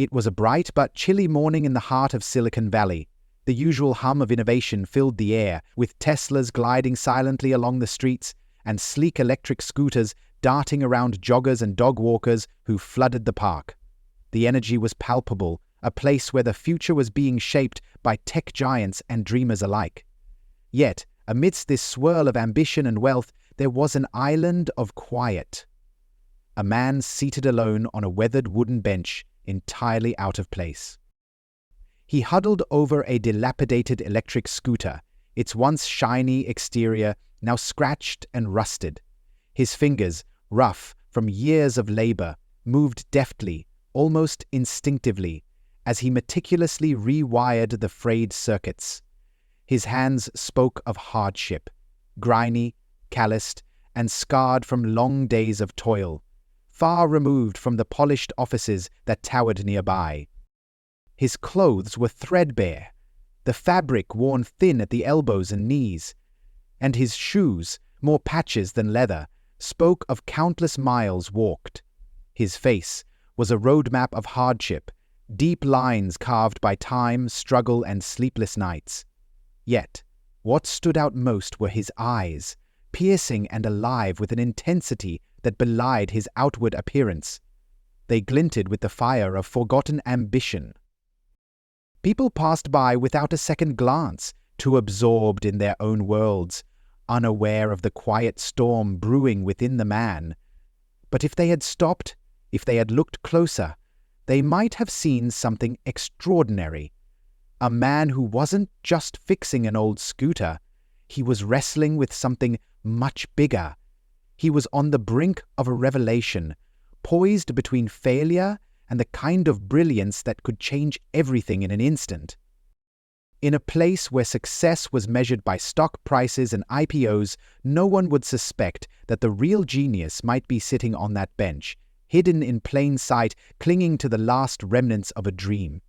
It was a bright but chilly morning in the heart of Silicon Valley. The usual hum of innovation filled the air, with Teslas gliding silently along the streets and sleek electric scooters darting around joggers and dog walkers who flooded the park. The energy was palpable, a place where the future was being shaped by tech giants and dreamers alike. Yet, amidst this swirl of ambition and wealth, there was an island of quiet. A man seated alone on a weathered wooden bench, entirely out of place. He huddled over a dilapidated electric scooter, its once shiny exterior now scratched and rusted. His fingers, rough from years of labor, moved deftly, almost instinctively, as he meticulously rewired the frayed circuits. His hands spoke of hardship, grimy, calloused, and scarred from long days of toil, far removed from the polished offices that towered nearby. His clothes were threadbare, the fabric worn thin at the elbows and knees, and his shoes, more patches than leather, spoke of countless miles walked. His face was a roadmap of hardship, deep lines carved by time, struggle, and sleepless nights. Yet, what stood out most were his eyes, piercing and alive with an intensity that belied his outward appearance. They glinted with the fire of forgotten ambition. People passed by without a second glance, too absorbed in their own worlds, unaware of the quiet storm brewing within the man. But if they had stopped, if they had looked closer, they might have seen something extraordinary. A man who wasn't just fixing an old scooter, he was wrestling with something much bigger. He was on the brink of a revelation, poised between failure and the kind of brilliance that could change everything in an instant. In a place where success was measured by stock prices and IPOs, no one would suspect that the real genius might be sitting on that bench, hidden in plain sight, clinging to the last remnants of a dream.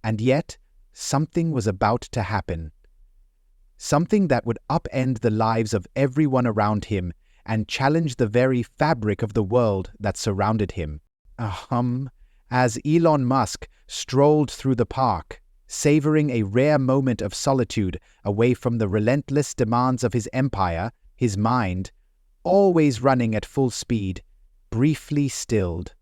And yet, something was about to happen. Something that would upend the lives of everyone around him and challenge the very fabric of the world that surrounded him. As Elon Musk strolled through the park, savoring a rare moment of solitude away from the relentless demands of his empire, his mind, always running at full speed, briefly stilled.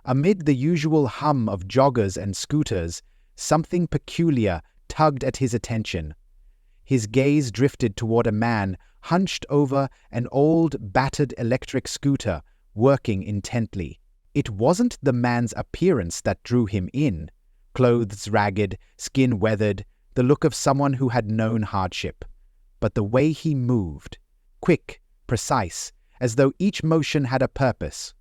Amid the usual hum of joggers and scooters, something peculiar tugged at his attention. His gaze drifted toward a man hunched over an old, battered electric scooter, working intently. It wasn't the man's appearance that drew him in, clothes ragged, skin weathered, the look of someone who had known hardship, but the way he moved, quick, precise, as though each motion had a purpose.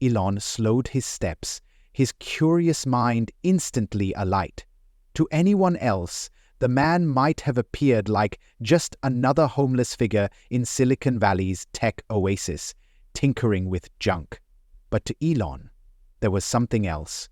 Elon slowed his steps, his curious mind instantly alight. To anyone else, the man might have appeared like just another homeless figure in Silicon Valley's tech oasis, tinkering with junk. But to Elon, there was something else,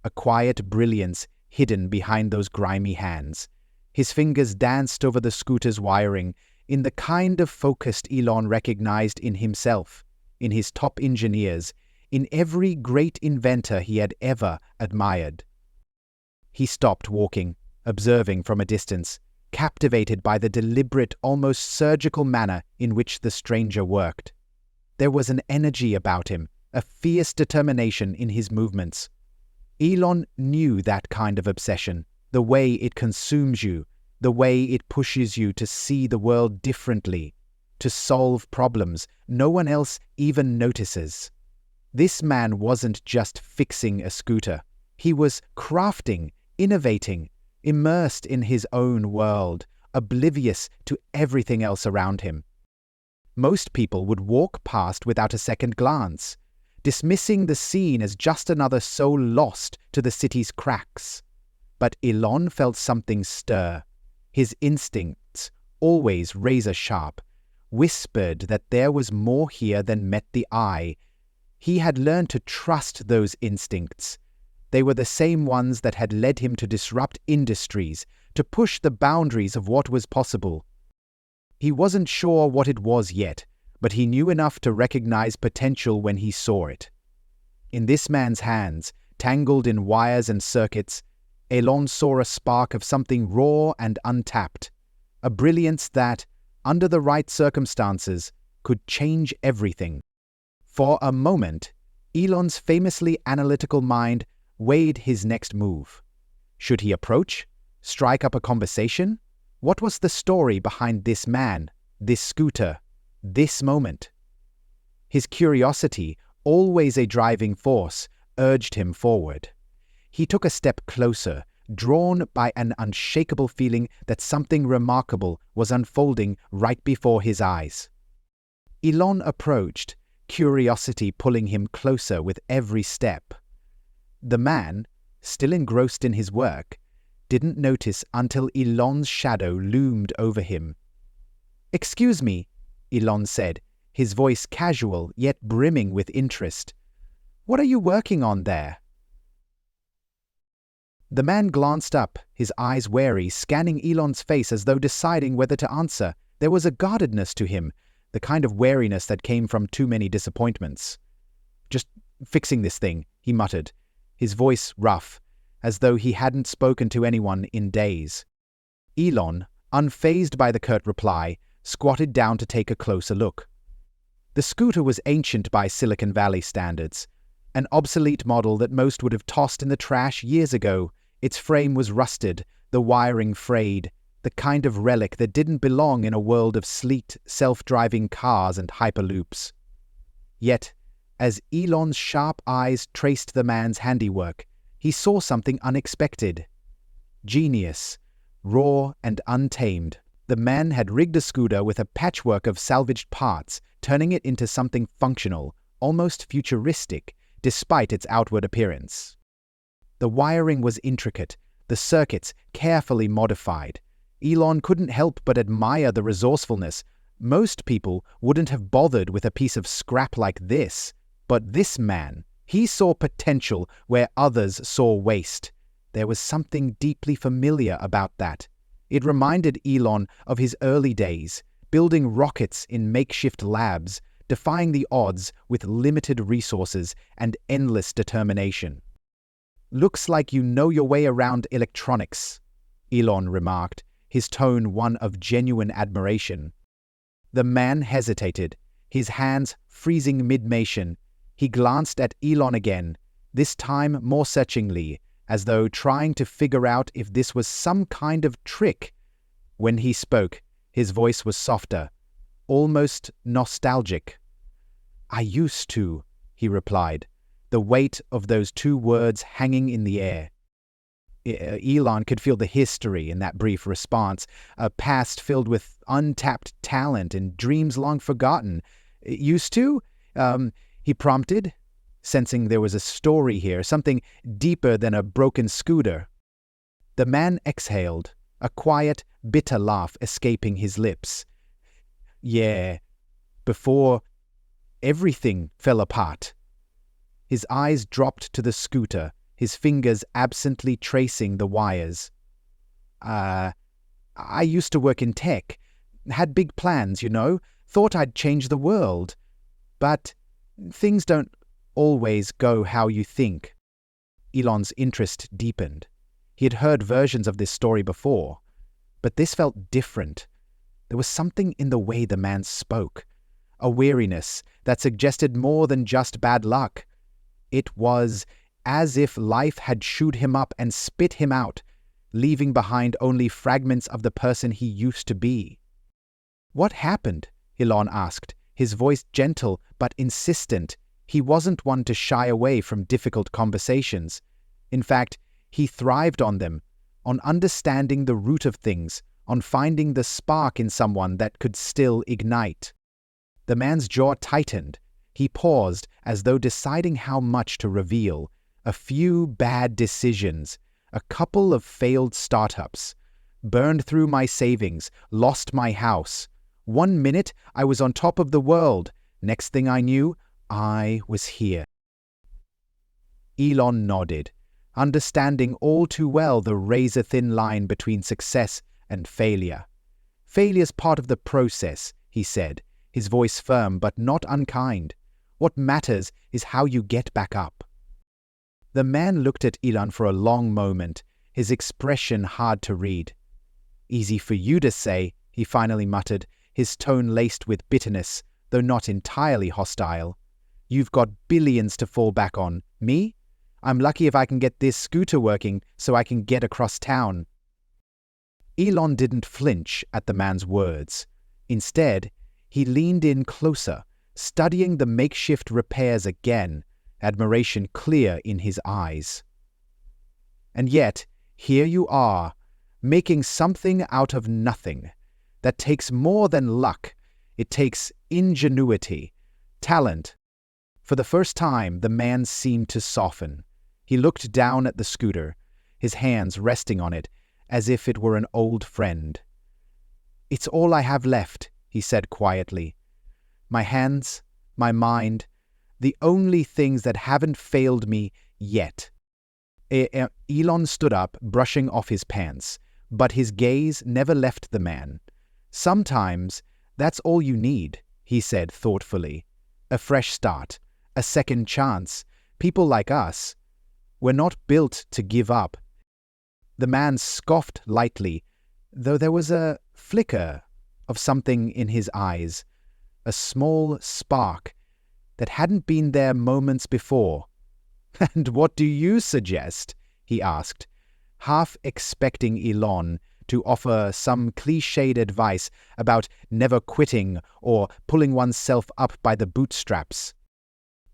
a quiet brilliance hidden behind those grimy hands. His fingers danced over the scooter's wiring in the kind of focus Elon recognized in himself, in his top engineers, in every great inventor he had ever admired. He stopped walking, observing from a distance, captivated by the deliberate, almost surgical manner in which the stranger worked. There was an energy about him, a fierce determination in his movements. Elon knew that kind of obsession, the way it consumes you, the way it pushes you to see the world differently, to solve problems no one else even notices. This man wasn't just fixing a scooter. He was crafting, innovating, immersed in his own world, oblivious to everything else around him. Most people would walk past without a second glance, dismissing the scene as just another soul lost to the city's cracks. But Elon felt something stir. His instincts, always razor-sharp, whispered that there was more here than met the eye. He had learned to trust those instincts. They were the same ones that had led him to disrupt industries, to push the boundaries of what was possible. He wasn't sure what it was yet, but he knew enough to recognize potential when he saw it. In this man's hands, Tangled in wires and circuits, Elon saw a spark of something raw and untapped, a brilliance that, under the right circumstances, could change everything. For a moment, Elon's famously analytical mind weighed his next move. Should he approach? Strike up a conversation? What was the story behind this man, this scooter, this moment? His curiosity, always a driving force, urged him forward. He took a step closer, drawn by an unshakable feeling that something remarkable was unfolding right before his eyes. Elon approached, curiosity pulling him closer with every step. The man, still engrossed in his work, didn't notice until Elon's shadow loomed over him. "Excuse me," Elon said, his voice casual yet brimming with interest. "What are you working on there?" The man glanced up, his eyes wary, scanning Elon's face as though deciding whether to answer. There was a guardedness to him, the kind of wariness that came from too many disappointments. "Just fixing this thing," he muttered, his voice rough, as though he hadn't spoken to anyone in days. Elon, unfazed by the curt reply, squatted down to take a closer look. The scooter was ancient by Silicon Valley standards, an obsolete model that most would have tossed in the trash years ago. Its frame was rusted, the wiring frayed, the kind of relic that didn't belong in a world of sleek, self-driving cars and hyperloops. Yet, as Elon's sharp eyes traced the man's handiwork, he saw something unexpected. Genius, raw and untamed. The man had rigged a scooter with a patchwork of salvaged parts, turning it into something functional, almost futuristic, despite its outward appearance. The wiring was intricate, the circuits carefully modified. Elon couldn't help but admire the resourcefulness. Most people wouldn't have bothered with a piece of scrap like this, but this man, he saw potential where others saw waste. There was something deeply familiar about that. It reminded Elon of his early days, building rockets in makeshift labs, defying the odds with limited resources and endless determination. "Looks like you know your way around electronics," Elon remarked, his tone one of genuine admiration. The man hesitated, his hands freezing mid-motion. He glanced at Elon again, this time more searchingly, as though trying to figure out if this was some kind of trick. When he spoke, his voice was softer, almost nostalgic. "I used to," he replied, the weight of those two words hanging in the air. Elon could feel the history in that brief response, a past filled with untapped talent and dreams long forgotten. "Used to?" He prompted, sensing there was a story here, something deeper than a broken scooter. The man exhaled, a quiet, bitter laugh escaping his lips. "Yeah, before everything fell apart." His eyes dropped to the scooter, his fingers absently tracing the wires. I used to work in tech. Had big plans, thought I'd change the world. But things don't always go how you think." Elon's interest deepened. He had heard versions of this story before, but this felt different. There was something in the way the man spoke, a weariness that suggested more than just bad luck. It was as if life had chewed him up and spit him out, leaving behind only fragments of the person he used to be. "What happened?" Elon asked, his voice gentle but insistent. He wasn't one to shy away from difficult conversations. In fact, he thrived on them, on understanding the root of things, on finding the spark in someone that could still ignite. The man's jaw tightened. He paused as though deciding how much to reveal. A few bad decisions, a couple of failed startups. Burned through my savings, lost my house. 1 minute I was on top of the world. Next thing I knew, I was here. Elon nodded, understanding all too well the razor-thin line between success and failure. "Failure's part of the process," he said, his voice firm but not unkind. "What matters is how you get back up." The man looked at Elon for a long moment, his expression hard to read. "Easy for you to say," he finally muttered, his tone laced with bitterness, though not entirely hostile. "You've got billions to fall back on. Me? I'm lucky if I can get this scooter working so I can get across town." Elon didn't flinch at the man's words. Instead, he leaned in closer, studying the makeshift repairs again, admiration clear in his eyes. "And yet, here you are, making something out of nothing. That takes more than luck. It takes ingenuity, talent." For the first time, the man seemed to soften. He looked down at the scooter, his hands resting on it, as if it were an old friend. "It's all I have left," he said quietly. "My hands, my mind, the only things that haven't failed me yet." Elon stood up, brushing off his pants, but his gaze never left the man. "Sometimes that's all you need," he said thoughtfully. "A fresh start, a second chance. People like us, we're not built to give up." The man scoffed lightly, though there was a flicker of something in his eyes, a small spark that hadn't been there moments before. "And what do you suggest?" he asked, half expecting Elon to offer some cliched advice about never quitting or pulling oneself up by the bootstraps.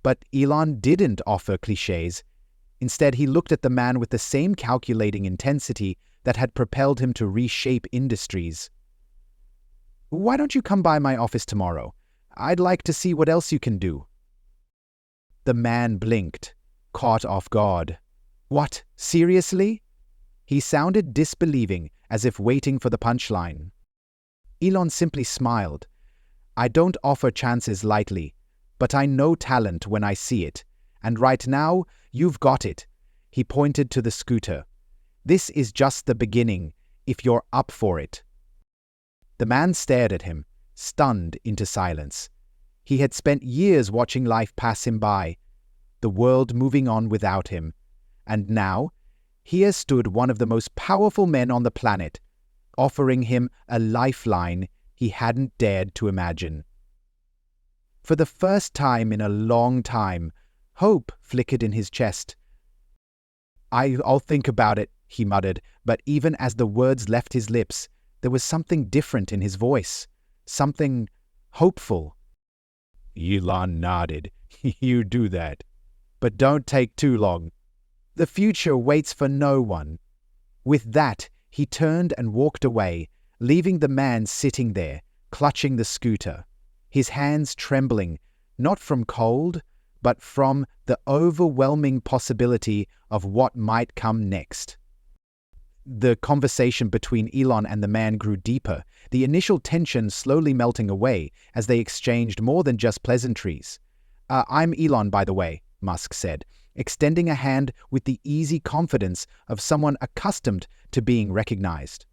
But Elon didn't offer cliches. Instead, he looked at the man with the same calculating intensity that had propelled him to reshape industries. "Why don't you come by my office tomorrow? I'd like to see what else you can do." The man blinked, caught off guard. "What, seriously?" He sounded disbelieving, as if waiting for the punchline. Elon simply smiled. "I don't offer chances lightly, but I know talent when I see it. And right now, you've got it." He pointed to the scooter. "This is just the beginning, if you're up for it." The man stared at him, stunned into silence. He had spent years watching life pass him by, the world moving on without him. And now, here stood one of the most powerful men on the planet, offering him a lifeline he hadn't dared to imagine. For the first time in a long time, hope flickered in his chest. "I'll think about it," he muttered, but even as the words left his lips, there was something different in his voice, something hopeful. Elon nodded. "You do that. But don't take too long. The future waits for no one." With that, he turned and walked away, leaving the man sitting there, clutching the scooter, his hands trembling, not from cold, but from the overwhelming possibility of what might come next. The conversation between Elon and the man grew deeper, the initial tension slowly melting away as they exchanged more than just pleasantries. "I'm Elon, by the way," Musk said, extending a hand with the easy confidence of someone accustomed to being recognized.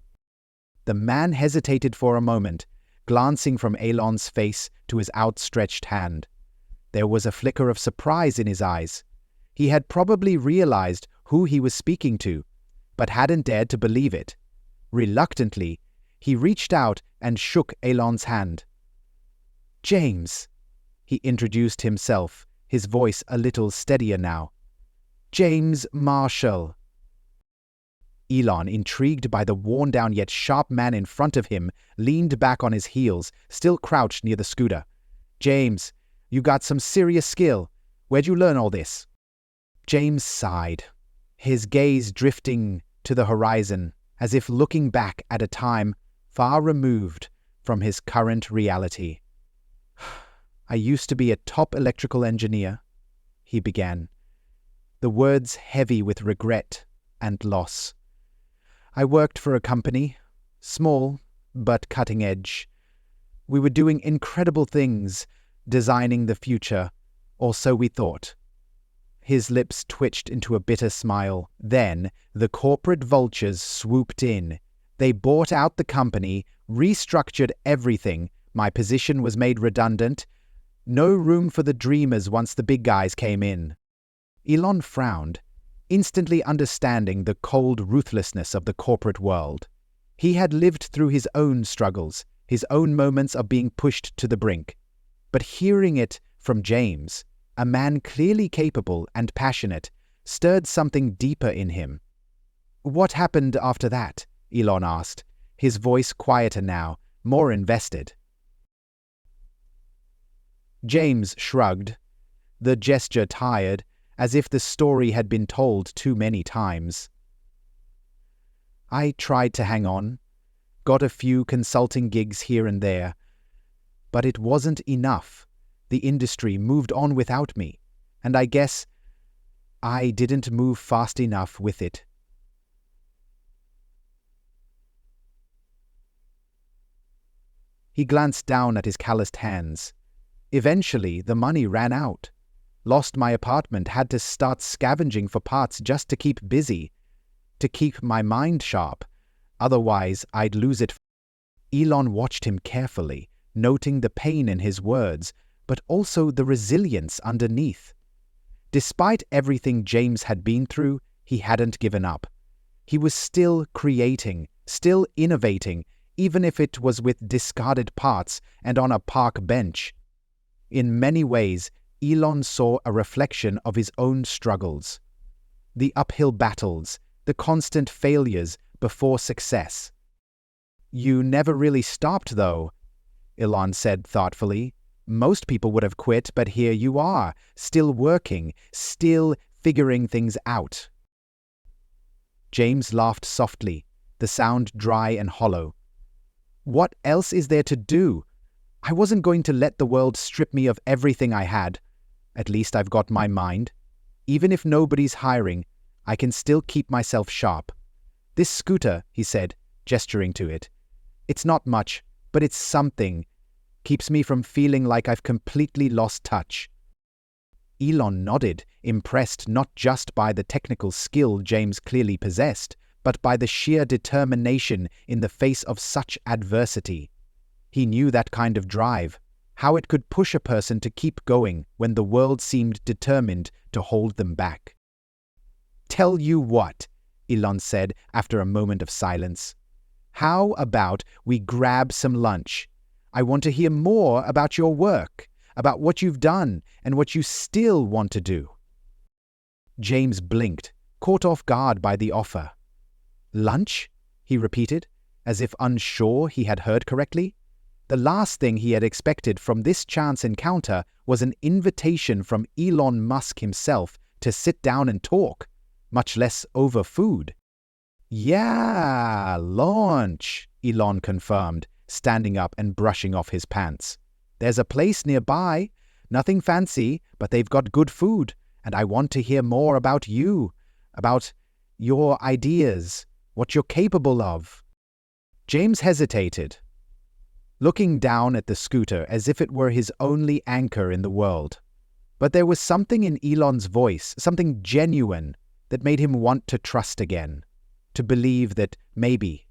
The man hesitated for a moment, glancing from Elon's face to his outstretched hand. There was a flicker of surprise in his eyes. He had probably realized who he was speaking to, but hadn't dared to believe it. Reluctantly, he reached out and shook Elon's hand. "James," he introduced himself, his voice a little steadier now. "James Marshall." Elon, intrigued by the worn-down yet sharp man in front of him, leaned back on his heels, still crouched near the scooter. "James, you got some serious skill. Where'd you learn all this?" James sighed, his gaze drifting to the horizon, as if looking back at a time far removed from his current reality. "I used to be a top electrical engineer," he began, the words heavy with regret and loss. "I worked for a company, small but cutting edge. We were doing incredible things, designing the future, or so we thought." His lips twitched into a bitter smile. "Then the corporate vultures swooped in. They bought out the company, restructured everything. My position was made redundant. No room for the dreamers once the big guys came in." Elon frowned. instantly understanding the cold ruthlessness of the corporate world. He had lived through his own struggles, his own moments of being pushed to the brink. But hearing it from James, a man clearly capable and passionate, stirred something deeper in him. "What happened after that?" Elon asked, his voice quieter now, more invested. James shrugged, the gesture tired, as if the story had been told too many times. "I tried to hang on, got a few consulting gigs here and there, but it wasn't enough. The industry moved on without me, and I guess I didn't move fast enough with it." He glanced down at his calloused hands. "Eventually, the money ran out. Lost my apartment, had to start scavenging for parts just to keep busy, to keep my mind sharp. Otherwise, I'd lose it." Elon watched him carefully, noting the pain in his words, but also the resilience underneath. Despite everything James had been through, he hadn't given up. He was still creating, still innovating, even if it was with discarded parts and on a park bench. In many ways, Elon saw a reflection of his own struggles. The uphill battles, the constant failures before success. "You never really stopped, though," Elon said thoughtfully. "Most people would have quit, but here you are, still working, still figuring things out." James laughed softly, the sound dry and hollow. "What else is there to do? I wasn't going to let the world strip me of everything I had. At least I've got my mind. Even if nobody's hiring, I can still keep myself sharp. This scooter," he said, gesturing to it, "it's not much, but it's something. Keeps me from feeling like I've completely lost touch." Elon nodded, impressed not just by the technical skill James clearly possessed, but by the sheer determination in the face of such adversity. He knew that kind of drive, how it could push a person to keep going when the world seemed determined to hold them back. "Tell you what," Elon said after a moment of silence. "How about we grab some lunch? I want to hear more about your work, about what you've done and what you still want to do." James blinked, caught off guard by the offer. "Lunch?" he repeated, as if unsure he had heard correctly. The last thing he had expected from this chance encounter was an invitation from Elon Musk himself to sit down and talk, much less over food. "Yeah, lunch," Elon confirmed, standing up and brushing off his pants. "There's a place nearby, nothing fancy, but they've got good food, and I want to hear more about you, about your ideas, what you're capable of." James hesitated, looking down at the scooter as if it were his only anchor in the world. But there was something in Elon's voice, something genuine, that made him want to trust again, to believe that maybe,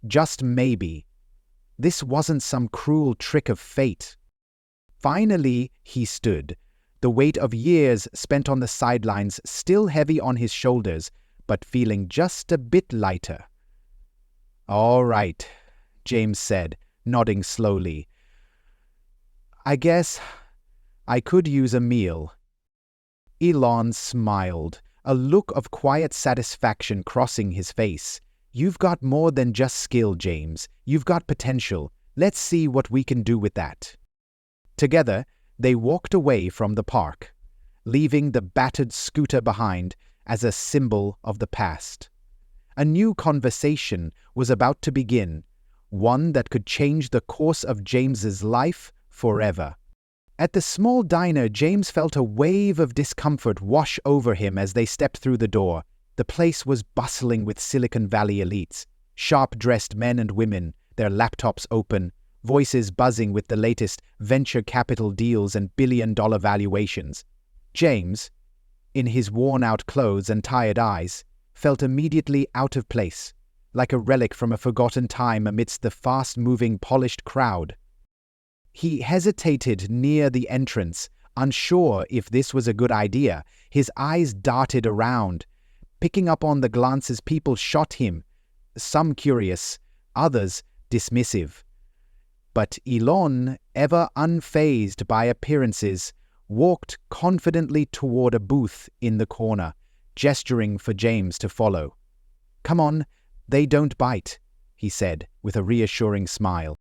just maybe, this wasn't some cruel trick of fate. Finally, he stood, the weight of years spent on the sidelines still heavy on his shoulders, but feeling just a bit lighter. "All right," James said, nodding slowly. "I guess I could use a meal." Elon smiled, a look of quiet satisfaction crossing his face. "You've got more than just skill, James. You've got potential. Let's see what we can do with that." Together, they walked away from the park, leaving the battered scooter behind as a symbol of the past. A new conversation was about to begin, one that could change the course of James's life forever. At the small diner, James felt a wave of discomfort wash over him as they stepped through the door. The place was bustling with Silicon Valley elites, sharp-dressed men and women, their laptops open, voices buzzing with the latest venture capital deals and billion-dollar valuations. James, in his worn-out clothes and tired eyes, felt immediately out of place, like a relic from a forgotten time amidst the fast-moving, polished crowd. He hesitated near the entrance, unsure if this was a good idea. His eyes darted around, picking up on the glances people shot him, some curious, others dismissive. But Elon, ever unfazed by appearances, walked confidently toward a booth in the corner, gesturing for James to follow. "Come on, they don't bite," he said with a reassuring smile.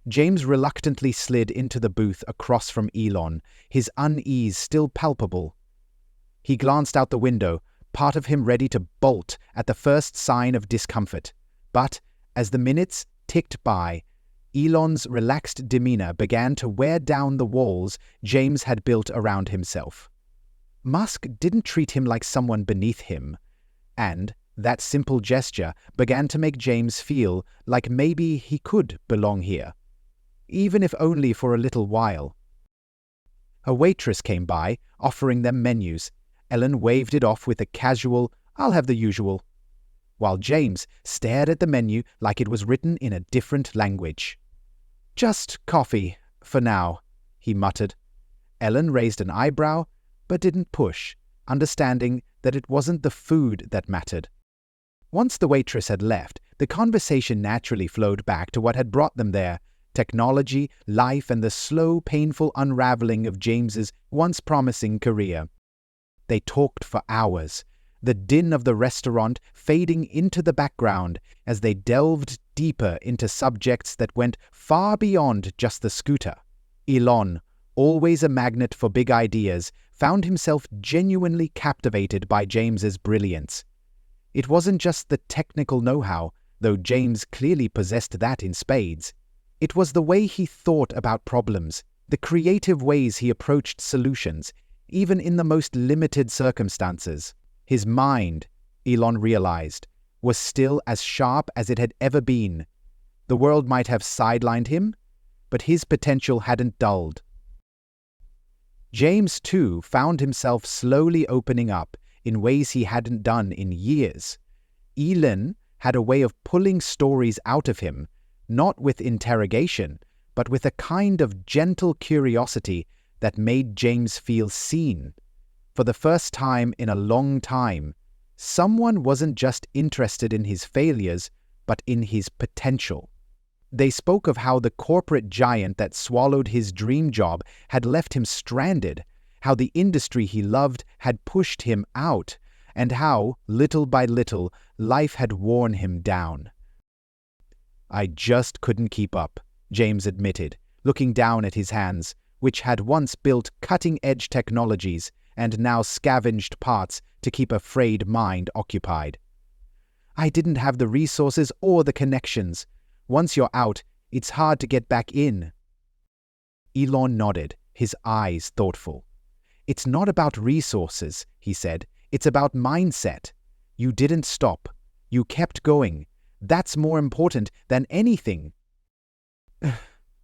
James reluctantly slid into the booth across from Elon, his unease still palpable. He glanced out the window, part of him ready to bolt at the first sign of discomfort. But as the minutes ticked by, Elon's relaxed demeanor began to wear down the walls James had built around himself. Musk didn't treat him like someone beneath him, and that simple gesture began to make James feel like maybe he could belong here, even if only for a little while. A waitress came by, offering them menus. Ellen waved it off with a casual, "I'll have the usual," while James stared at the menu like it was written in a different language. "Just coffee, for now," he muttered. Ellen raised an eyebrow, but didn't push, understanding that it wasn't the food that mattered. Once the waitress had left, the conversation naturally flowed back to what had brought them there: technology, life, and the slow, painful unraveling of James's once promising career. They talked for hours, the din of the restaurant fading into the background as they delved deeper into subjects that went far beyond just the scooter. Elon, always a magnet for big ideas, found himself genuinely captivated by James's brilliance. It wasn't just the technical know-how, though James clearly possessed that in spades. It was the way he thought about problems, the creative ways he approached solutions, even in the most limited circumstances. His mind, Elon realized, was still as sharp as it had ever been. The world might have sidelined him, but his potential hadn't dulled. James, too, found himself slowly opening up in ways he hadn't done in years. Elon had a way of pulling stories out of him, not with interrogation, but with a kind of gentle curiosity that made James feel seen. For the first time in a long time, someone wasn't just interested in his failures, but in his potential. They spoke of how the corporate giant that swallowed his dream job had left him stranded, how the industry he loved had pushed him out, and how, little by little, life had worn him down. "I just couldn't keep up," James admitted, looking down at his hands, which had once built cutting-edge technologies and now scavenged parts to keep a frayed mind occupied. "I didn't have the resources or the connections. Once you're out, it's hard to get back in." Elon nodded, his eyes thoughtful. "It's not about resources," he said. "It's about mindset. You didn't stop. You kept going. That's more important than anything."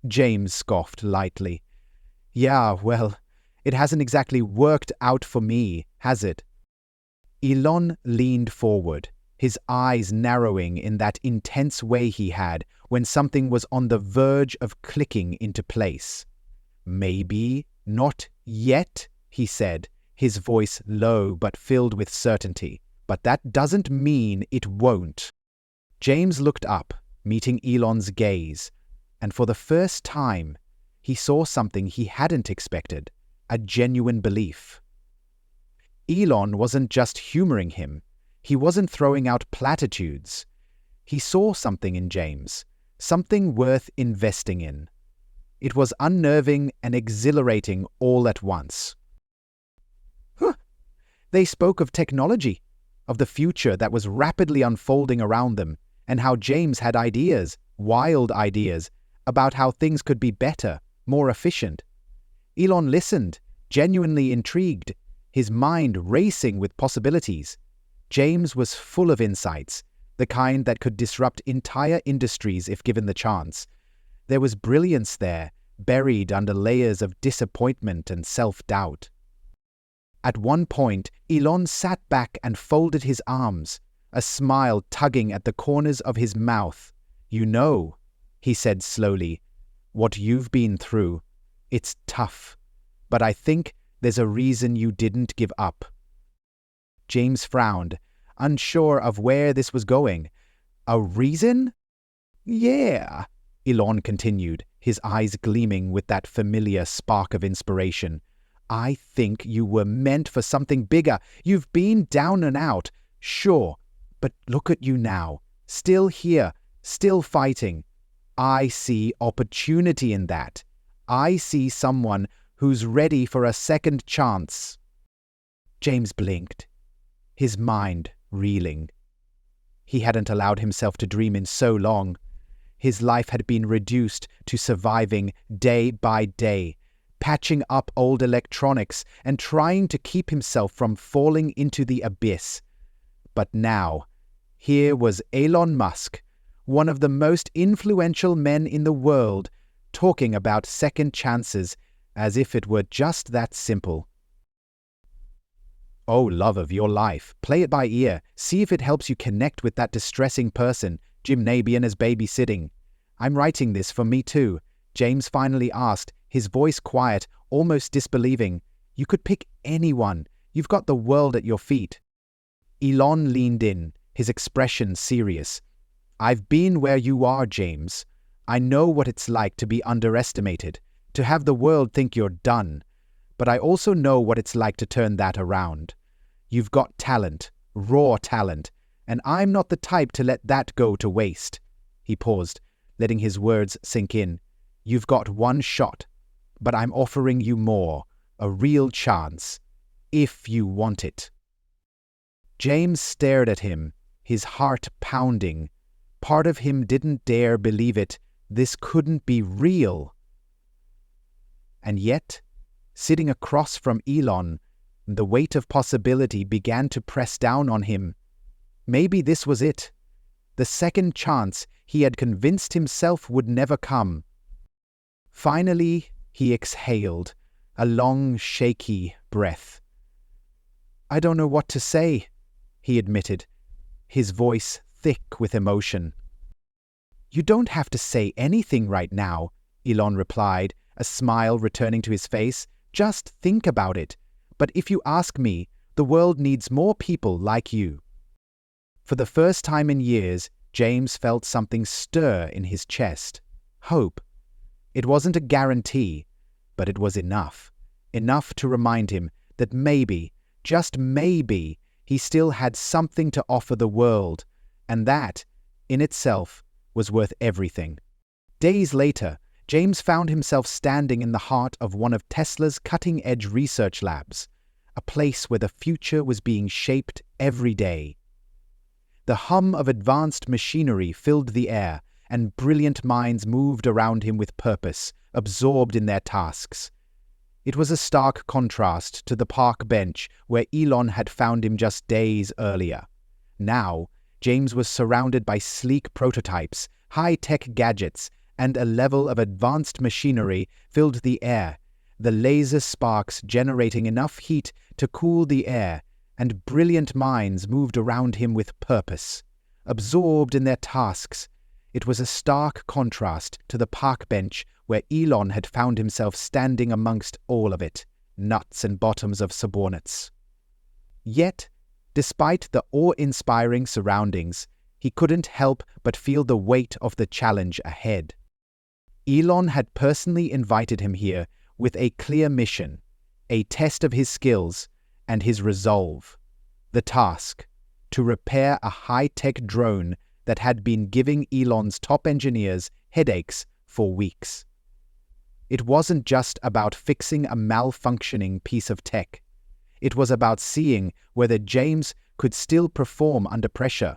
James scoffed lightly. "Yeah, well, it hasn't exactly worked out for me, has it?" Elon leaned forward, his eyes narrowing in that intense way he had when something was on the verge of clicking into place. "Maybe not yet," he said, his voice low but filled with certainty. "But that doesn't mean it won't." James looked up, meeting Elon's gaze, and for the first time, he saw something he hadn't expected: a genuine belief. Elon wasn't just humoring him. He wasn't throwing out platitudes. He saw something in James, something worth investing in. It was unnerving and exhilarating all at once. They spoke of technology, of the future that was rapidly unfolding around them, and how James had ideas, wild ideas, about how things could be better, more efficient. Elon listened, genuinely intrigued, his mind racing with possibilities. James was full of insights, the kind that could disrupt entire industries if given the chance. There was brilliance there, buried under layers of disappointment and self-doubt. At one point, Elon sat back and folded his arms, a smile tugging at the corners of his mouth. "You know," he said slowly, "what you've been through. It's tough, but I think there's a reason you didn't give up." James frowned, unsure of where this was going. A reason? Yeah, Elon continued, his eyes gleaming with that familiar spark of inspiration. I think you were meant for something bigger. You've been down and out, sure, but look at you now, still here, still fighting. I see opportunity in that. I see someone who's ready for a second chance. James blinked, his mind reeling. He hadn't allowed himself to dream in so long. His life had been reduced to surviving day by day, patching up old electronics and trying to keep himself from falling into the abyss. But now, here was Elon Musk, one of the most influential men in the world, talking about second chances as if it were just that simple. Oh, love of your life, play it by ear. See if it helps you connect with that distressing person Jim Nabian is babysitting. I'm writing this for me too, James finally asked, his voice quiet, almost disbelieving. You could pick anyone. You've got the world at your feet. Elon leaned in, his expression serious. I've been where you are, James. I know what it's like to be underestimated, to have the world think you're done. But I also know what it's like to turn that around. You've got talent, raw talent, and I'm not the type to let that go to waste. He paused, letting his words sink in. You've got one shot, but I'm offering you more, a real chance, if you want it. James stared at him, his heart pounding. Part of him didn't dare believe it. This couldn't be real. And yet, sitting across from Elon, the weight of possibility began to press down on him. Maybe this was it. The second chance he had convinced himself would never come. Finally, he exhaled, a long, shaky breath. I don't know what to say, he admitted, his voice thick with emotion. You don't have to say anything right now, Elon replied, a smile returning to his face. Just think about it. But if you ask me, the world needs more people like you. For the first time in years, James felt something stir in his chest. Hope. It wasn't a guarantee, but it was enough. Enough to remind him that maybe, just maybe, he still had something to offer the world, and that, in itself, was worth everything. Days later, James found himself standing in the heart of one of Tesla's cutting-edge research labs, a place where the future was being shaped every day. The hum of advanced machinery filled the air, and brilliant minds moved around him with purpose, absorbed in their tasks. It was a stark contrast to the park bench where Elon had found him just days earlier. Now, James was surrounded by sleek prototypes, high-tech gadgets, and a level of advanced machinery filled the air, the laser sparks generating enough heat to cool the air, and brilliant minds moved around him with purpose, absorbed in their tasks. It was a stark contrast to the park bench where Elon had found himself standing amongst all of it, nuts and bottoms of subordinates. Yet, despite the awe-inspiring surroundings, he couldn't help but feel the weight of the challenge ahead. Elon had personally invited him here with a clear mission, a test of his skills and his resolve. The task, to repair a high-tech drone that had been giving Elon's top engineers headaches for weeks. It wasn't just about fixing a malfunctioning piece of tech. It was about seeing whether James could still perform under pressure,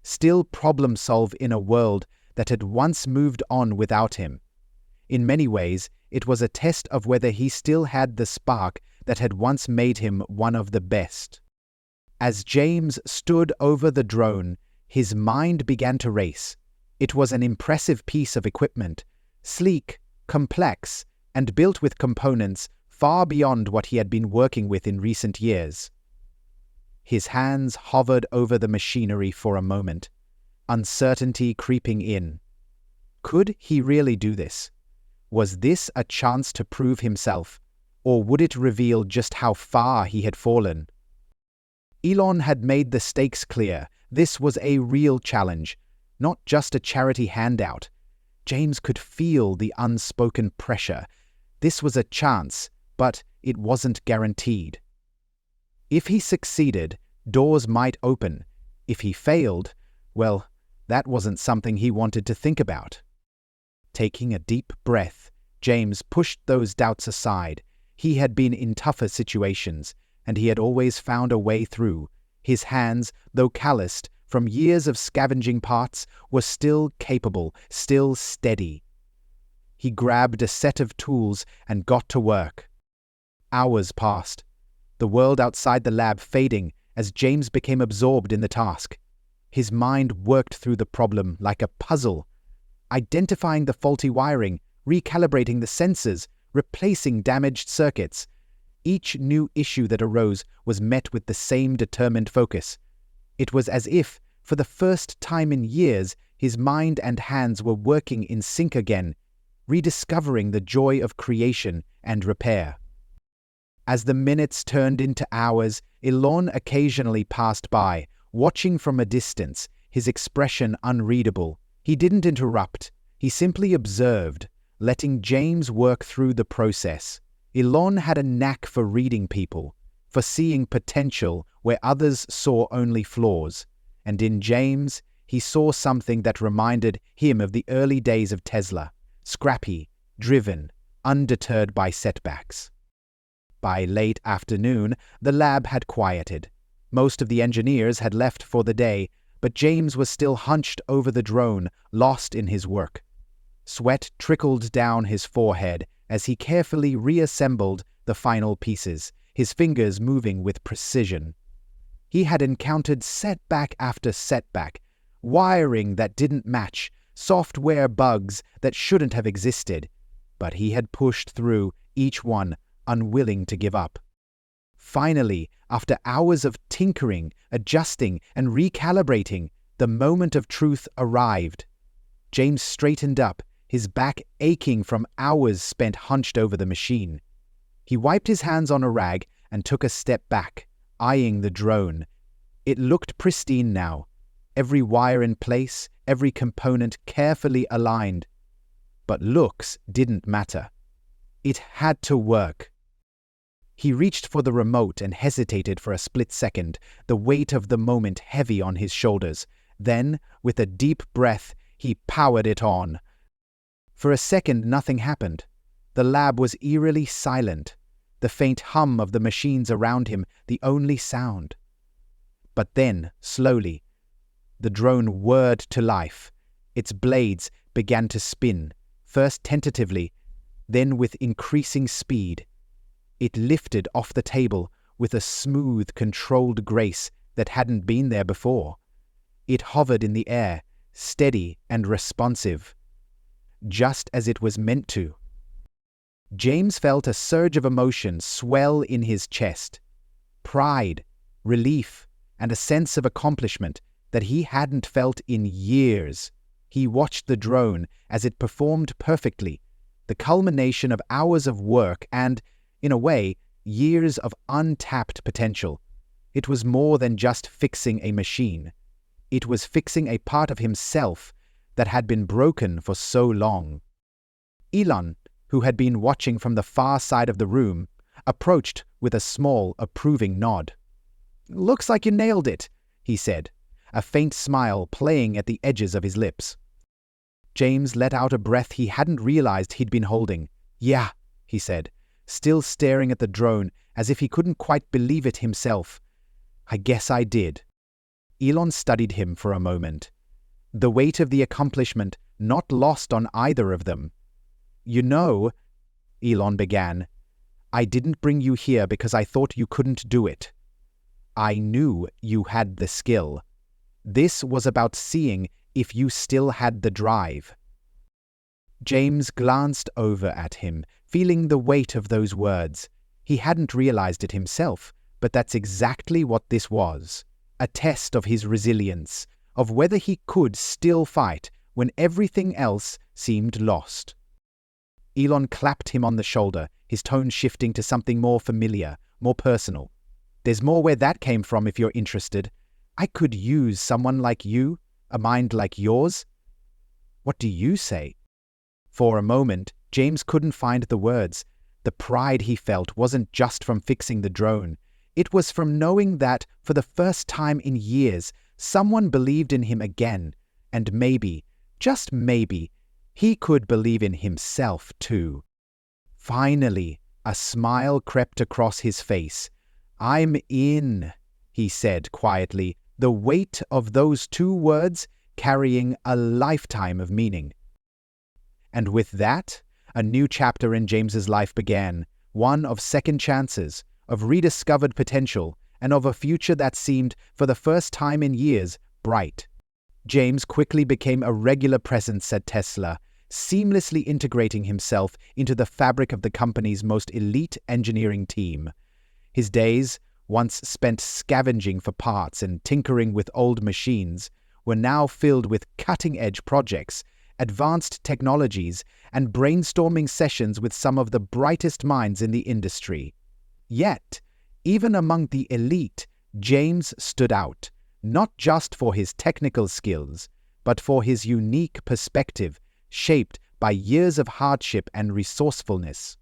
still problem-solve in a world that had once moved on without him. In many ways, it was a test of whether he still had the spark that had once made him one of the best. As James stood over the drone, his mind began to race. It was an impressive piece of equipment, sleek, complex, and built with components far beyond what he had been working with in recent years. His hands hovered over the machinery for a moment, uncertainty creeping in. Could he really do this? Was this a chance to prove himself, or would it reveal just how far he had fallen? Elon had made the stakes clear. This was a real challenge, not just a charity handout. James could feel the unspoken pressure. This was a chance, but it wasn't guaranteed. If he succeeded, doors might open. If he failed, well, that wasn't something he wanted to think about. Taking a deep breath, James pushed those doubts aside. He had been in tougher situations, and he had always found a way through. His hands, though calloused from years of scavenging parts, were still capable, still steady. He grabbed a set of tools and got to work. Hours passed, the world outside the lab fading as James became absorbed in the task. His mind worked through the problem like a puzzle, identifying the faulty wiring, recalibrating the sensors, replacing damaged circuits. Each new issue that arose was met with the same determined focus. It was as if, for the first time in years, his mind and hands were working in sync again, rediscovering the joy of creation and repair. As the minutes turned into hours, Elon occasionally passed by, watching from a distance, his expression unreadable. He didn't interrupt. He simply observed, letting James work through the process. Elon had a knack for reading people, for seeing potential where others saw only flaws. And in James, he saw something that reminded him of the early days of Tesla, scrappy, driven, undeterred by setbacks. By late afternoon, the lab had quieted. Most of the engineers had left for the day, but James was still hunched over the drone, lost in his work. Sweat trickled down his forehead as he carefully reassembled the final pieces, his fingers moving with precision. He had encountered setback after setback, wiring that didn't match, software bugs that shouldn't have existed, but he had pushed through each one, unwilling to give up. Finally, after hours of tinkering, adjusting, and recalibrating, the moment of truth arrived. James straightened up, his back aching from hours spent hunched over the machine. He wiped his hands on a rag and took a step back, eyeing the drone. It looked pristine now, every wire in place, every component carefully aligned. But looks didn't matter. It had to work. He reached for the remote and hesitated for a split second, the weight of the moment heavy on his shoulders. Then, with a deep breath, he powered it on. For a second, nothing happened. The lab was eerily silent, the faint hum of the machines around him the only sound. But then, slowly, the drone whirred to life. Its blades began to spin, first tentatively, then with increasing speed. It lifted off the table with a smooth, controlled grace that hadn't been there before. It hovered in the air, steady and responsive, just as it was meant to. James felt a surge of emotion swell in his chest. Pride, relief, and a sense of accomplishment that he hadn't felt in years. He watched the drone as it performed perfectly, the culmination of hours of work and, in a way, years of untapped potential. It was more than just fixing a machine. It was fixing a part of himself that had been broken for so long. Elon, who had been watching from the far side of the room, approached with a small, approving nod. "Looks like you nailed it," he said, a faint smile playing at the edges of his lips. James let out a breath he hadn't realized he'd been holding. "Yeah," he said, still staring at the drone as if he couldn't quite believe it himself. "I guess I did." Elon studied him for a moment, the weight of the accomplishment not lost on either of them. "You know," Elon began, "I didn't bring you here because I thought you couldn't do it. I knew you had the skill. This was about seeing if you still had the drive." James glanced over at him, feeling the weight of those words. He hadn't realized it himself, but that's exactly what this was. A test of his resilience, of whether he could still fight when everything else seemed lost. Elon clapped him on the shoulder, his tone shifting to something more familiar, more personal. There's more where that came from if you're interested. I could use someone like you, a mind like yours. What do you say? For a moment, James couldn't find the words. The pride he felt wasn't just from fixing the drone. It was from knowing that, for the first time in years, someone believed in him again. And maybe, just maybe, he could believe in himself too. Finally, a smile crept across his face. "I'm in," he said quietly, the weight of those two words carrying a lifetime of meaning. And with that, a new chapter in James's life began, one of second chances, of rediscovered potential, and of a future that seemed, for the first time in years, bright. James quickly became a regular presence at Tesla, seamlessly integrating himself into the fabric of the company's most elite engineering team. His days, once spent scavenging for parts and tinkering with old machines, were now filled with cutting-edge projects, advanced technologies, and brainstorming sessions with some of the brightest minds in the industry. Yet, even among the elite, James stood out, not just for his technical skills, but for his unique perspective, shaped by years of hardship and resourcefulness.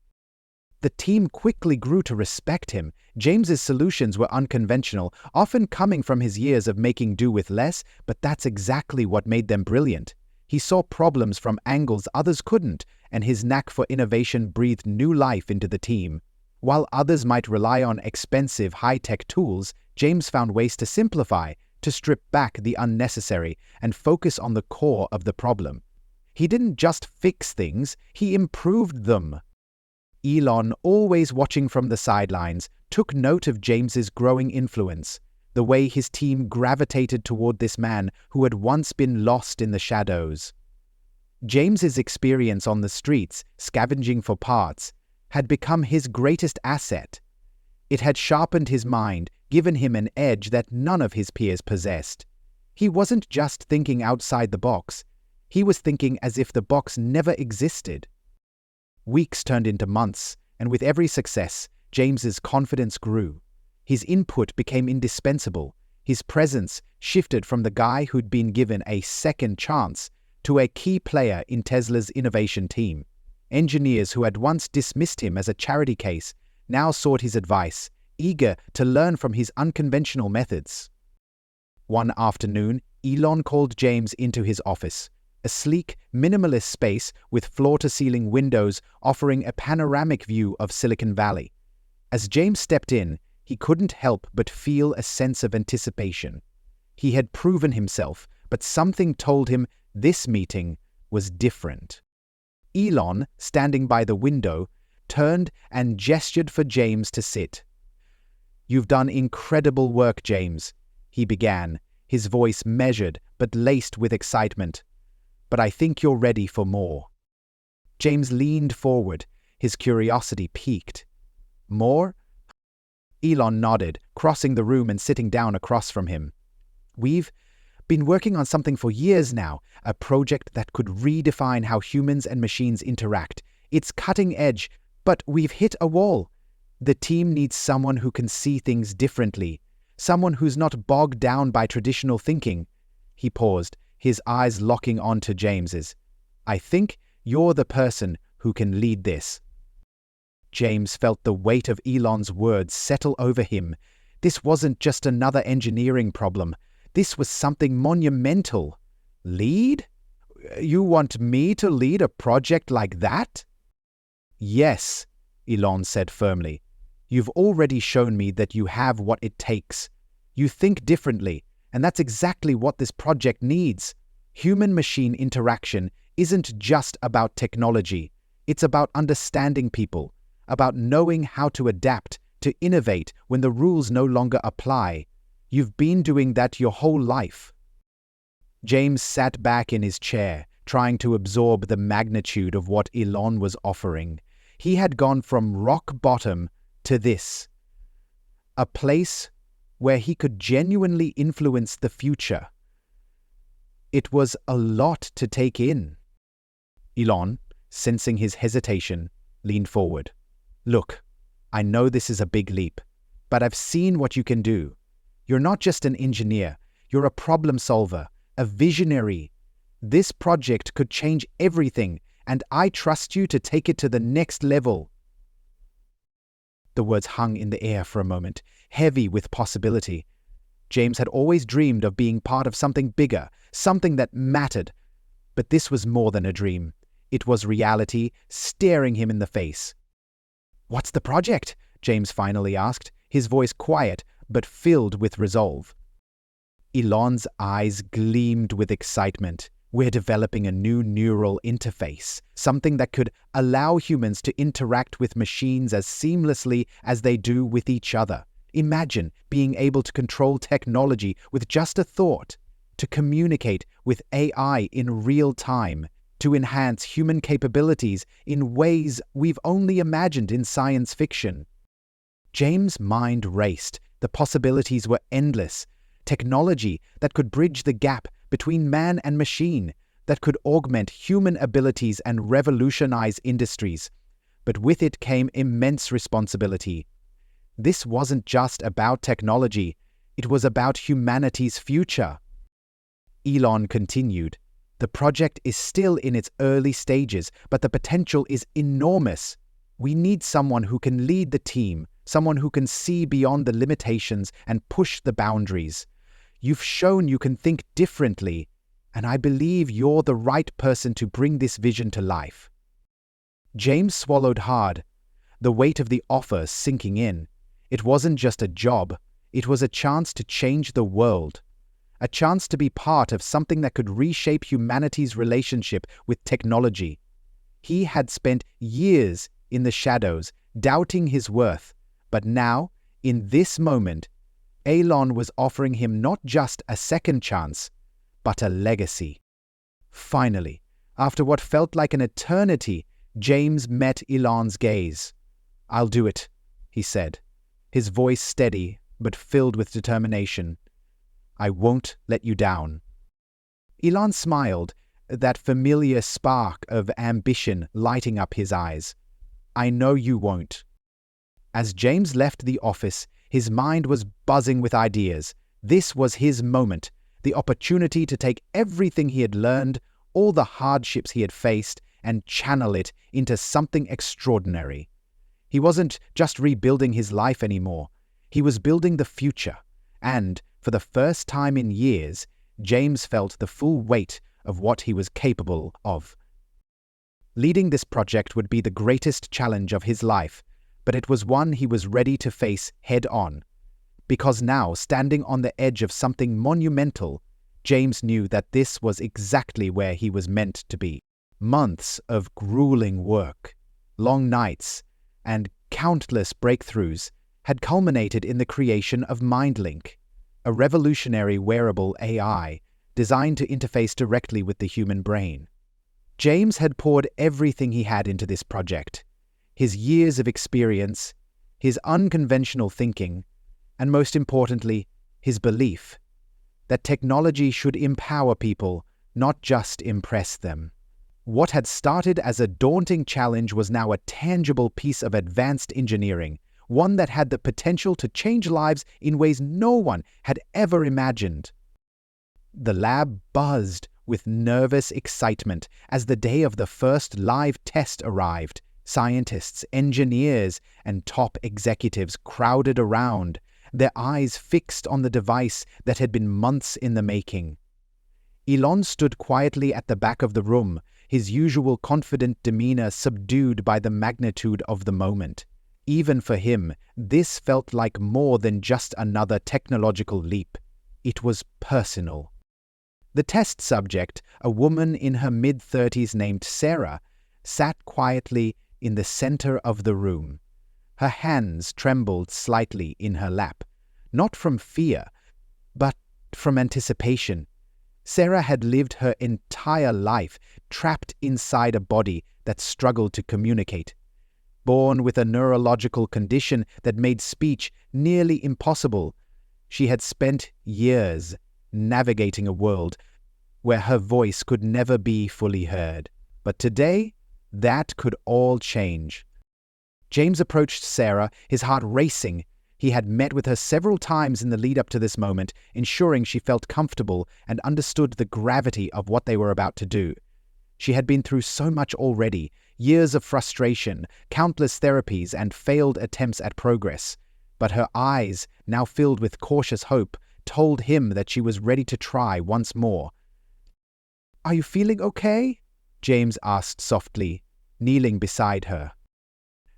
The team quickly grew to respect him. James's solutions were unconventional, often coming from his years of making do with less, but that's exactly what made them brilliant. He saw problems from angles others couldn't, and his knack for innovation breathed new life into the team. While others might rely on expensive, high-tech tools, James found ways to simplify, to strip back the unnecessary, and focus on the core of the problem. He didn't just fix things, he improved them. Elon, always watching from the sidelines, took note of James's growing influence, the way his team gravitated toward this man who had once been lost in the shadows. James's experience on the streets, scavenging for parts, had become his greatest asset. It had sharpened his mind, given him an edge that none of his peers possessed. He wasn't just thinking outside the box, he was thinking as if the box never existed. Weeks turned into months, and with every success, James's confidence grew. His input became indispensable. His presence shifted from the guy who'd been given a second chance to a key player in Tesla's innovation team. Engineers who had once dismissed him as a charity case now sought his advice, eager to learn from his unconventional methods. One afternoon, Elon called James into his office, a sleek, minimalist space with floor-to-ceiling windows offering a panoramic view of Silicon Valley. As James stepped in, he couldn't help but feel a sense of anticipation. He had proven himself, but something told him this meeting was different. Elon, standing by the window, turned and gestured for James to sit. "You've done incredible work, James," he began, his voice measured but laced with excitement. "But I think you're ready for more." James leaned forward, his curiosity piqued. "More?" Elon nodded, crossing the room and sitting down across from him. "We've been working on something for years now, a project that could redefine how humans and machines interact. It's cutting edge, but we've hit a wall. The team needs someone who can see things differently, someone who's not bogged down by traditional thinking." He paused, his eyes locking onto James's. "I think you're the person who can lead this." James felt the weight of Elon's words settle over him. This wasn't just another engineering problem. This was something monumental. "Lead? You want me to lead a project like that?" "Yes," Elon said firmly. "You've already shown me that you have what it takes. You think differently, and that's exactly what this project needs. Human-machine interaction isn't just about technology. It's about understanding people, about knowing how to adapt, to innovate when the rules no longer apply. You've been doing that your whole life." James sat back in his chair, trying to absorb the magnitude of what Elon was offering. He had gone from rock bottom to this, a place where he could genuinely influence the future. It was a lot to take in. Elon, sensing his hesitation, leaned forward. "Look, I know this is a big leap, but I've seen what you can do. You're not just an engineer, you're a problem solver, a visionary. This project could change everything, and I trust you to take it to the next level." The words hung in the air for a moment, heavy with possibility. James had always dreamed of being part of something bigger, something that mattered. But this was more than a dream. It was reality staring him in the face. "What's the project?" James finally asked, his voice quiet but filled with resolve. Elon's eyes gleamed with excitement. "We're developing a new neural interface, something that could allow humans to interact with machines as seamlessly as they do with each other. Imagine being able to control technology with just a thought, to communicate with AI in real time, to enhance human capabilities in ways we've only imagined in science fiction." James' mind raced. The possibilities were endless. Technology that could bridge the gap between man and machine, that could augment human abilities and revolutionize industries. But with it came immense responsibility. This wasn't just about technology, it was about humanity's future. Elon continued, "The project is still in its early stages, but the potential is enormous. We need someone who can lead the team, someone who can see beyond the limitations and push the boundaries. You've shown you can think differently, and I believe you're the right person to bring this vision to life." James swallowed hard, the weight of the offer sinking in. It wasn't just a job, it was a chance to change the world. A chance to be part of something that could reshape humanity's relationship with technology. He had spent years in the shadows, doubting his worth, but now, in this moment, Elon was offering him not just a second chance, but a legacy. Finally, after what felt like an eternity, James met Elon's gaze. "I'll do it," he said, his voice steady but filled with determination. "I won't let you down." Elon smiled, that familiar spark of ambition lighting up his eyes. "I know you won't." As James left the office, his mind was buzzing with ideas. This was his moment, the opportunity to take everything he had learned, all the hardships he had faced, and channel it into something extraordinary. He wasn't just rebuilding his life anymore. He was building the future. And, for the first time in years, James felt the full weight of what he was capable of. Leading this project would be the greatest challenge of his life, but it was one he was ready to face head-on. Because now, standing on the edge of something monumental, James knew that this was exactly where he was meant to be. Months of grueling work, long nights, and countless breakthroughs had culminated in the creation of MindLink, a revolutionary wearable AI designed to interface directly with the human brain. James had poured everything he had into this project, his years of experience, his unconventional thinking, and most importantly, his belief that technology should empower people, not just impress them. What had started as a daunting challenge was now a tangible piece of advanced engineering, one that had the potential to change lives in ways no one had ever imagined. The lab buzzed with nervous excitement as the day of the first live test arrived. Scientists, engineers, and top executives crowded around, their eyes fixed on the device that had been months in the making. Elon stood quietly at the back of the room, his usual confident demeanor subdued by the magnitude of the moment. Even for him, this felt like more than just another technological leap. It was personal. The test subject, a woman in her mid-30s named Sarah, sat quietly in the center of the room. Her hands trembled slightly in her lap, not from fear, but from anticipation. Sarah had lived her entire life trapped inside a body that struggled to communicate. Born with a neurological condition that made speech nearly impossible, she had spent years navigating a world where her voice could never be fully heard. But today, that could all change. James approached Sarah, his heart racing, He had met with her several times in the lead up to this moment, ensuring she felt comfortable and understood the gravity of what they were about to do. She had been through so much already, years of frustration, countless therapies, and failed attempts at progress. But her eyes, now filled with cautious hope, told him that she was ready to try once more. "Are you feeling okay?" James asked softly, kneeling beside her.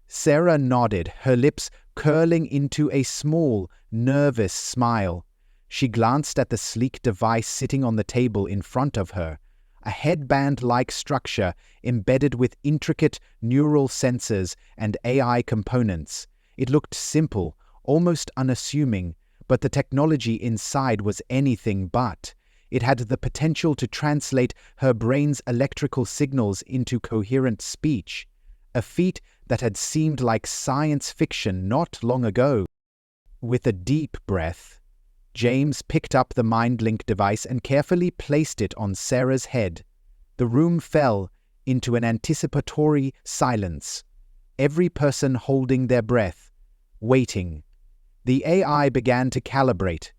Sarah nodded, her lips curling into a small, nervous smile. She glanced at the sleek device sitting on the table in front of her, a headband-like structure embedded with intricate neural sensors and AI components. It looked simple, almost unassuming, but the technology inside was anything but. It had the potential to translate her brain's electrical signals into coherent speech, a feat that had seemed like science fiction not long ago. With a deep breath, James picked up the MindLink device and carefully placed it on Sarah's head. The room fell into an anticipatory silence, every person holding their breath, waiting. The AI began to calibrate,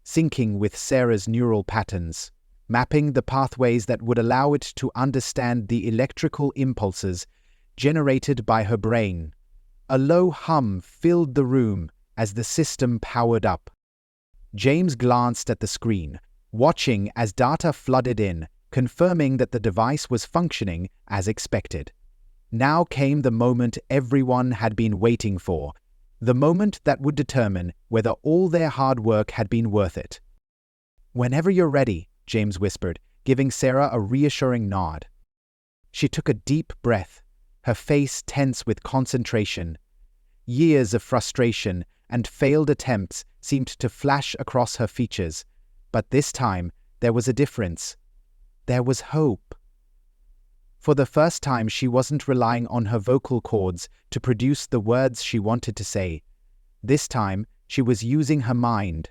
syncing with Sarah's neural patterns, mapping the pathways that would allow it to understand the electrical impulses generated by her brain. A low hum filled the room as the system powered up. James glanced at the screen, watching as data flooded in, confirming that the device was functioning as expected. Now came the moment everyone had been waiting for, the moment that would determine whether all their hard work had been worth it. "Whenever you're ready," James whispered, giving Sarah a reassuring nod. She took a deep breath, her face tense with concentration. Years of frustration and failed attempts seemed to flash across her features, but this time there was a difference. There was hope. For the first time, she wasn't relying on her vocal cords to produce the words she wanted to say. This time, she was using her mind.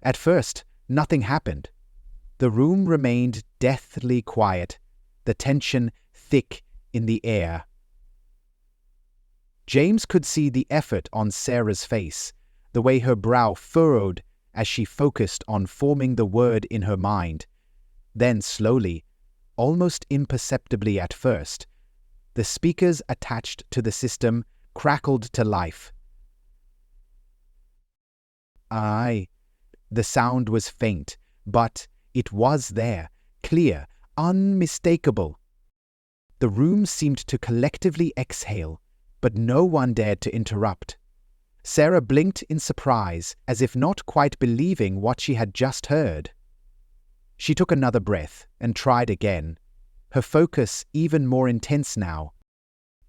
At first, nothing happened. The room remained deathly quiet, the tension thick in the air. James could see the effort on Sarah's face, the way her brow furrowed as she focused on forming the word in her mind. Then slowly, almost imperceptibly at first, the speakers attached to the system crackled to life. Aye, the sound was faint, but it was there, clear, unmistakable. The room seemed to collectively exhale, but no one dared to interrupt. Sarah blinked in surprise, as if not quite believing what she had just heard. She took another breath and tried again, her focus even more intense now.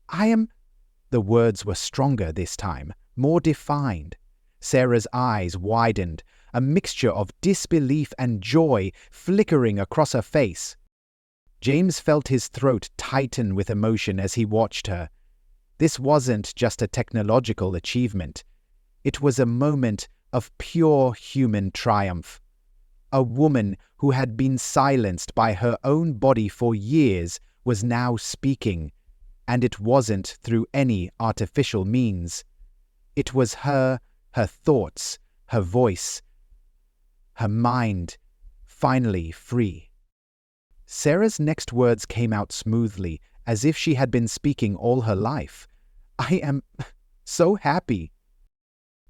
The words were stronger this time, more defined. Sarah's eyes widened, a mixture of disbelief and joy flickering across her face. James felt his throat tighten with emotion as he watched her. This wasn't just a technological achievement. It was a moment of pure human triumph. A woman who had been silenced by her own body for years was now speaking, and it wasn't through any artificial means. It was her thoughts, her voice, her mind, finally free. Sarah's next words came out smoothly, as if she had been speaking all her life. "I am so happy."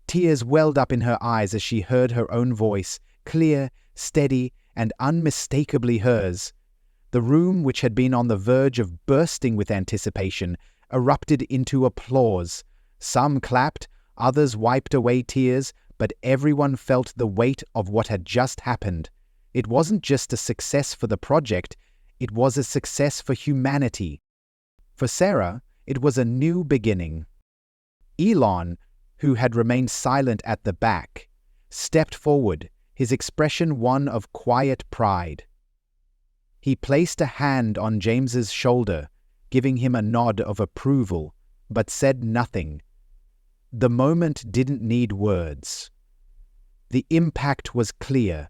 Tears welled up in her eyes as she heard her own voice, clear, steady, and unmistakably hers. The room, which had been on the verge of bursting with anticipation, erupted into applause. Some clapped, others wiped away tears, but everyone felt the weight of what had just happened. It wasn't just a success for the project, it was a success for humanity. For Sarah, it was a new beginning. Elon, who had remained silent at the back, stepped forward, his expression one of quiet pride. He placed a hand on James's shoulder, giving him a nod of approval, but said nothing. The moment didn't need words. The impact was clear.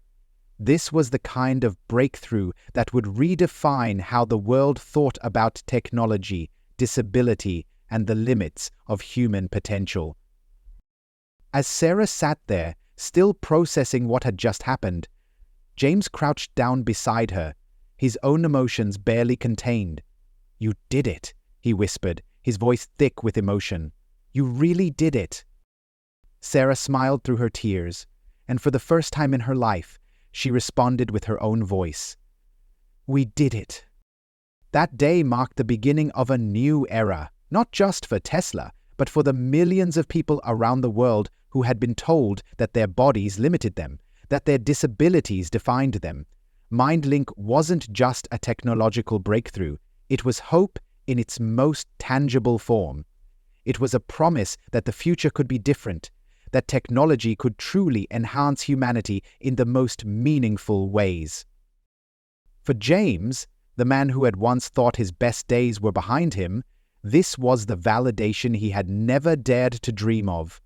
This was the kind of breakthrough that would redefine how the world thought about technology, disability, and the limits of human potential. As Sarah sat there, still processing what had just happened, James crouched down beside her, his own emotions barely contained. "You did it," he whispered, his voice thick with emotion. "You really did it." Sarah smiled through her tears, and for the first time in her life, she responded with her own voice. "We did it." That day marked the beginning of a new era, not just for Tesla, but for the millions of people around the world who had been told that their bodies limited them, that their disabilities defined them. MindLink wasn't just a technological breakthrough, it was hope in its most tangible form. It was a promise that the future could be different, that technology could truly enhance humanity in the most meaningful ways. For James, the man who had once thought his best days were behind him, this was the validation he had never dared to dream of.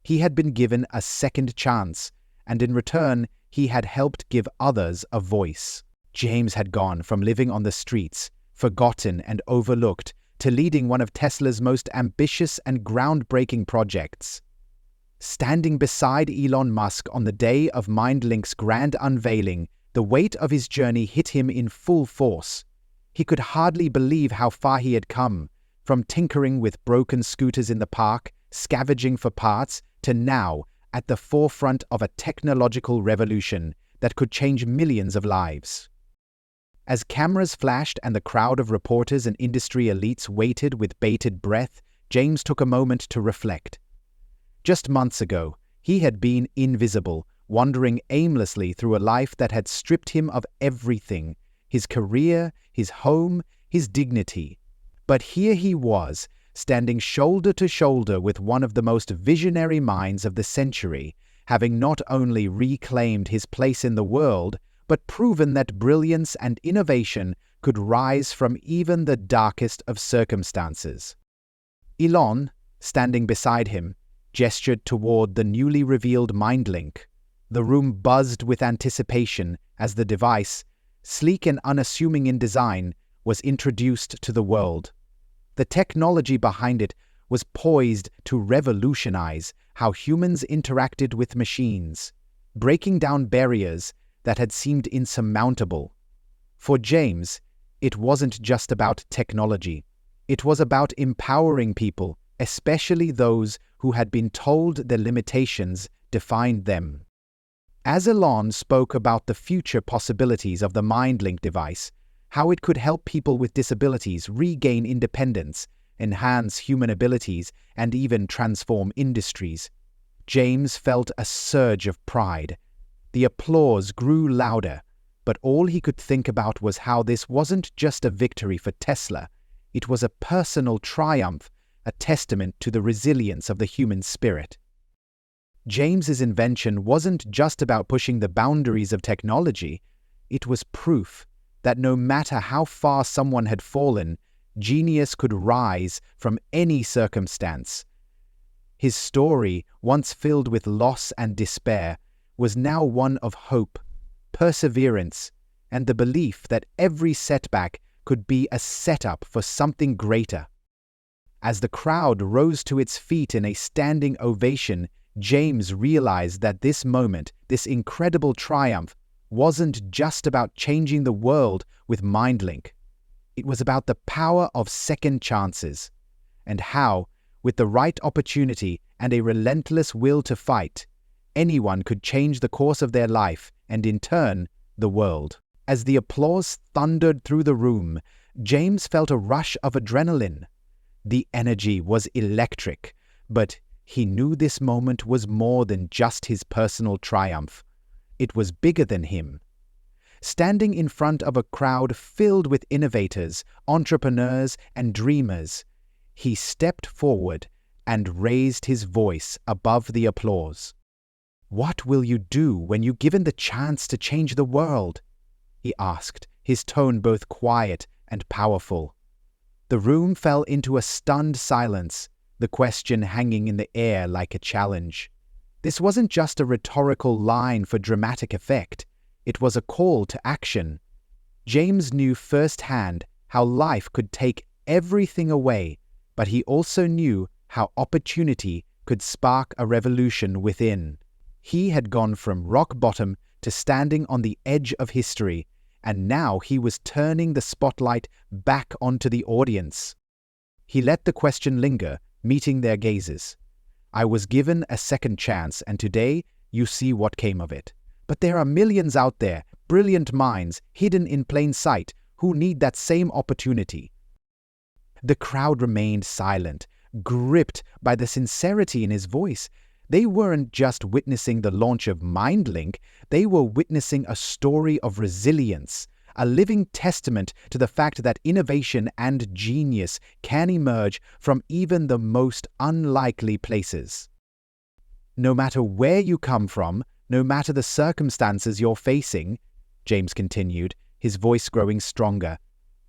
He had been given a second chance, and in return, he had helped give others a voice. James had gone from living on the streets, forgotten and overlooked, to leading one of Tesla's most ambitious and groundbreaking projects. Standing beside Elon Musk on the day of MindLink's grand unveiling, the weight of his journey hit him in full force. He could hardly believe how far he had come, from tinkering with broken scooters in the park, scavenging for parts, to now, at the forefront of a technological revolution that could change millions of lives. As cameras flashed and the crowd of reporters and industry elites waited with bated breath, James took a moment to reflect. Just months ago, he had been invisible, wandering aimlessly through a life that had stripped him of everything: his career, his home, his dignity. But here he was, standing shoulder to shoulder with one of the most visionary minds of the century, having not only reclaimed his place in the world, but proven that brilliance and innovation could rise from even the darkest of circumstances. Elon, standing beside him, gestured toward the newly revealed MindLink. The room buzzed with anticipation as the device, sleek and unassuming in design, was introduced to the world. The technology behind it was poised to revolutionize how humans interacted with machines, breaking down barriers that had seemed insurmountable. For James, it wasn't just about technology. It was about empowering people, especially those who had been told their limitations defined them. As Elon spoke about the future possibilities of the MindLink device, how it could help people with disabilities regain independence, enhance human abilities, and even transform industries, James felt a surge of pride. The applause grew louder, but all he could think about was how this wasn't just a victory for Tesla. It was a personal triumph, a testament to the resilience of the human spirit. James's invention wasn't just about pushing the boundaries of technology. It was proof that no matter how far someone had fallen, genius could rise from any circumstance. His story, once filled with loss and despair, was now one of hope, perseverance, and the belief that every setback could be a setup for something greater. As the crowd rose to its feet in a standing ovation, James realized that this moment, this incredible triumph, wasn't just about changing the world with MindLink. It was about the power of second chances, and how, with the right opportunity and a relentless will to fight, anyone could change the course of their life and, in turn, the world. As the applause thundered through the room, James felt a rush of adrenaline. The energy was electric, but he knew this moment was more than just his personal triumph. It was bigger than him. Standing in front of a crowd filled with innovators, entrepreneurs, and dreamers, he stepped forward and raised his voice above the applause. "What will you do when you're given the chance to change the world?" he asked, his tone both quiet and powerful. The room fell into a stunned silence, the question hanging in the air like a challenge. This wasn't just a rhetorical line for dramatic effect. It was a call to action. James knew firsthand how life could take everything away, but he also knew how opportunity could spark a revolution within. He had gone from rock bottom to standing on the edge of history, and now he was turning the spotlight back onto the audience. He let the question linger, meeting their gazes. I was given a second chance, and today you see what came of it. But there are millions out there, brilliant minds, hidden in plain sight, who need that same opportunity. The crowd remained silent, gripped by the sincerity in his voice. They weren't just witnessing the launch of MindLink, they were witnessing a story of resilience, a living testament to the fact that innovation and genius can emerge from even the most unlikely places. No matter where you come from, no matter the circumstances you're facing, James continued, his voice growing stronger,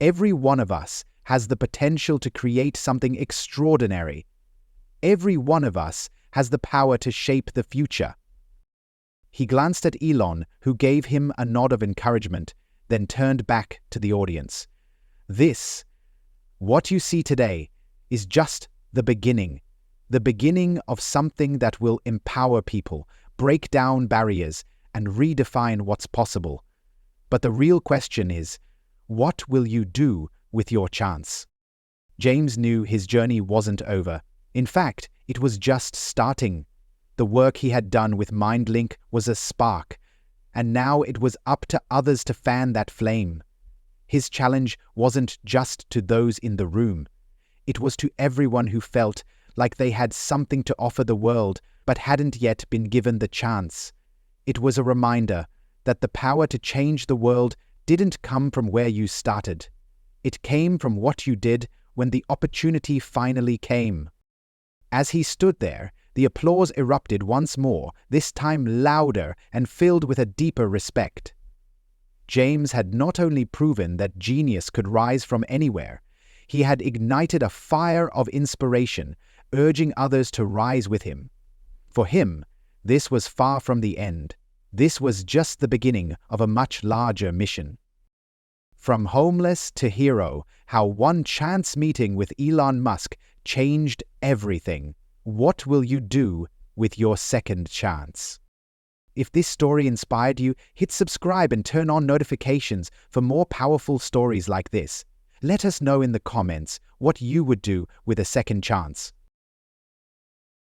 every one of us has the potential to create something extraordinary. Every one of us has the power to shape the future. He glanced at Elon, who gave him a nod of encouragement, then turned back to the audience. What you see today, is just the beginning of something that will empower people, break down barriers, and redefine what's possible. But the real question is, what will you do with your chance? James knew his journey wasn't over. In fact, it was just starting. The work he had done with MindLink was a spark, and now it was up to others to fan that flame. His challenge wasn't just to those in the room. It was to everyone who felt like they had something to offer the world but hadn't yet been given the chance. It was a reminder that the power to change the world didn't come from where you started. It came from what you did when the opportunity finally came. As he stood there, the applause erupted once more, this time louder and filled with a deeper respect. James had not only proven that genius could rise from anywhere, he had ignited a fire of inspiration, urging others to rise with him. For him, this was far from the end. This was just the beginning of a much larger mission. From homeless to hero, how one chance meeting with Elon Musk changed everything. What will you do with your second chance? If this story inspired you, hit subscribe and turn on notifications for more powerful stories like this. Let us know in the comments what you would do with a second chance.